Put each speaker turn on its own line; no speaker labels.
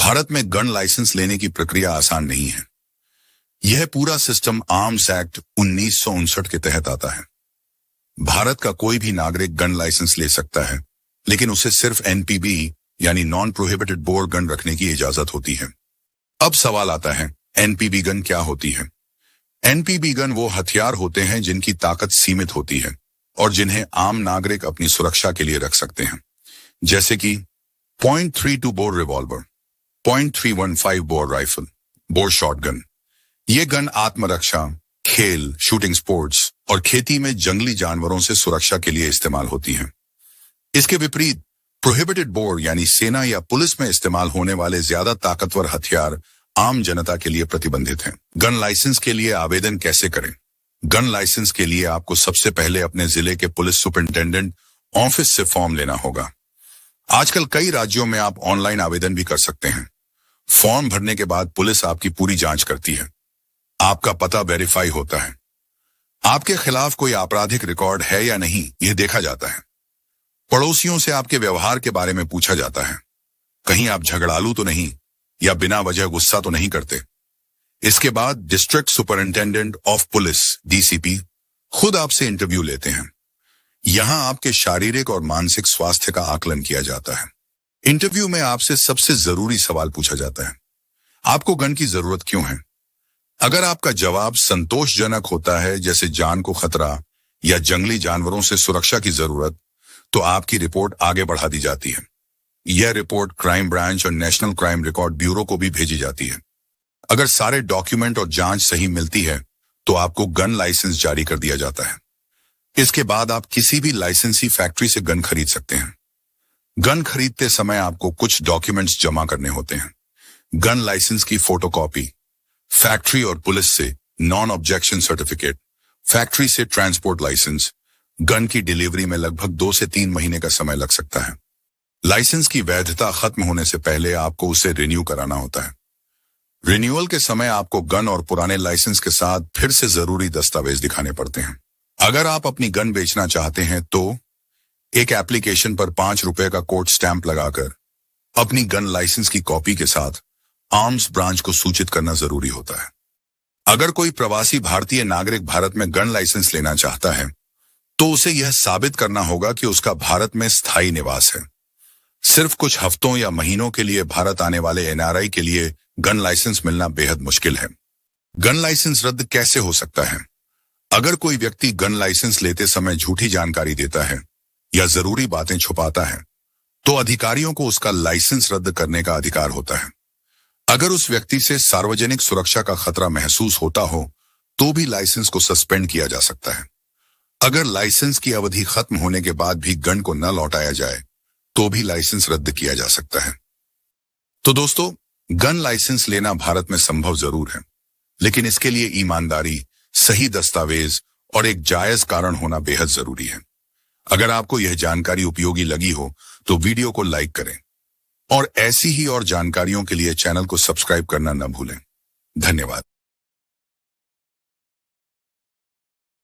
भारत में gun licence लेने की प्रक्रिया आसान नहीं है। यह पूरा सिस्टम आर्म्स एक्ट 1959 के तहत आता है। भारत का कोई भी नागरिक गन लाइसेंस ले सकता है, लेकिन उसे सिर्फ एनपीबी यानी नॉन प्रोहिबिटेड बोर गन रखने की इजाजत होती है। अब सवाल आता है, एनपीबी गन क्या होती है? एनपीबी गन वो हथियार होते हैं जिनकी ताकत सीमित होती है और जिन्हें आम नागरिक अपनी सुरक्षा के लिए रख सकते हैं, जैसे कि .32 bore revolver, .315 bore rifle, bore shotgun. ये गन आत्मरक्षा, खेल, शूटिंग स्पोर्ट्स और खेती में जंगली जानवरों से सुरक्षा के लिए इस्तेमाल होती हैं। इसके विपरीत प्रोहिबिटेड बोर यानी सेना या पुलिस में इस्तेमाल होने वाले ज्यादा ताकतवर हथियार आम जनता के लिए प्रतिबंधित हैं। गन लाइसेंस के लिए आवेदन कैसे करें? गन लाइसेंस के लिए आपको सबसे पहले अपने जिले के पुलिस सुपरिंटेंडेंट ऑफिस से फॉर्म लेना होगा। आजकल कई राज्यों में आप ऑनलाइन आवेदन भी कर सकते हैं। फॉर्म भरने के बाद पुलिस आपकी पूरी जांच करती है। आपका पता वेरीफाई होता है। आपके खिलाफ कोई आपराधिक रिकॉर्ड है या नहीं, यह देखा जाता है। पड़ोसियों से आपके व्यवहार के बारे में पूछा जाता है। कहीं आप झगड़ालू तो नहीं या बिना वजह गुस्सा तो नहीं करते। इसके बाद district superintendent of police DCP खुद आपसे इंटरव्यू लेते हैं। यहां आपके शारीरिक और मानसिक स्वास्थ्य का आकलन किया जाता है। इंटरव्यू में आपसे सबसे जरूरी सवाल पूछा जाता है, आपको गन की जरूरत क्यों है? अगर आपका जवाब संतोषजनक होता है, जैसे जान को खतरा या जंगली जानवरों से सुरक्षा की जरूरत, तो आपकी रिपोर्ट आगे बढ़ा दी जाती है। यह रिपोर्ट क्राइम ब्रांच और नेशनल क्राइम रिकॉर्ड ब्यूरो को भी भेजी जाती है। अगर सारे डॉक्यूमेंट और जांच सही मिलती है, तो आपको गन लाइसेंस जारी कर दिया जाता है। इसके बाद आप किसी भी लाइसेंसी फैक्ट्री से गन खरीद सकते हैं। गन खरीदते समय आपको कुछ डॉक्यूमेंट्स जमा करने होते हैं। गन लाइसेंस की फोटोकॉपी, फैक्ट्री और पुलिस से नॉन ऑब्जेक्शन सर्टिफिकेट, फैक्ट्री से ट्रांसपोर्ट लाइसेंस। गन की डिलीवरी में लगभग 2 से 3 महीने का समय लग सकता है। लाइसेंस की वैधता खत्म होने से पहले आपको उसे रिन्यू कराना होता है। रिन्यूअल के समय आपको गन और पुराने लाइसेंस के साथ फिर से जरूरी दस्तावेज दिखाने पड़ते हैं। अगर आप अपनी गन बेचना चाहते हैं तो एक एप्लीकेशन पर ₹5 का कोर्ट स्टैंप लगाकर अपनी गन लाइसेंस की कॉपी के साथ आर्म्स ब्रांच को सूचित करना जरूरी होता है। अगर कोई प्रवासी भारतीय नागरिक भारत में गन लाइसेंस लेना चाहता है, तो उसे यह साबित करना होगा कि उसका भारत में स्थायी निवास है। सिर्फ कुछ हफ्तों या महीनों के लिए भारत आने वाले एनआरआई के लिए गन लाइसेंस मिलना बेहद मुश्किल है। गन लाइसेंस रद्द कैसे हो सकता है? अगर कोई व्यक्ति गन लाइसेंस लेते समय झूठी जानकारी देता है या जरूरी बातें छुपाता है, तो अधिकारियों को उसका लाइसेंस रद्द करने का अधिकार होता है। अगर उस व्यक्ति से सार्वजनिक सुरक्षा का खतरा महसूस होता हो, तो भी लाइसेंस को सस्पेंड किया जा सकता है। अगर लाइसेंस की अवधि खत्म होने के बाद भी गन को न लौटाया जाए, तो भी लाइसेंस रद्द किया जा सकता है। तो दोस्तों, गन लाइसेंस लेना भारत में संभव जरूर है, लेकिन इसके लिए ईमानदारी, सही दस्तावेज और एक जायज कारण होना बेहद जरूरी है। अगर आपको यह जानकारी उपयोगी लगी हो, तो वीडियो को लाइक करें और ऐसी ही और जानकारियों के लिए चैनल को सब्सक्राइब करना न भूलें। धन्यवाद।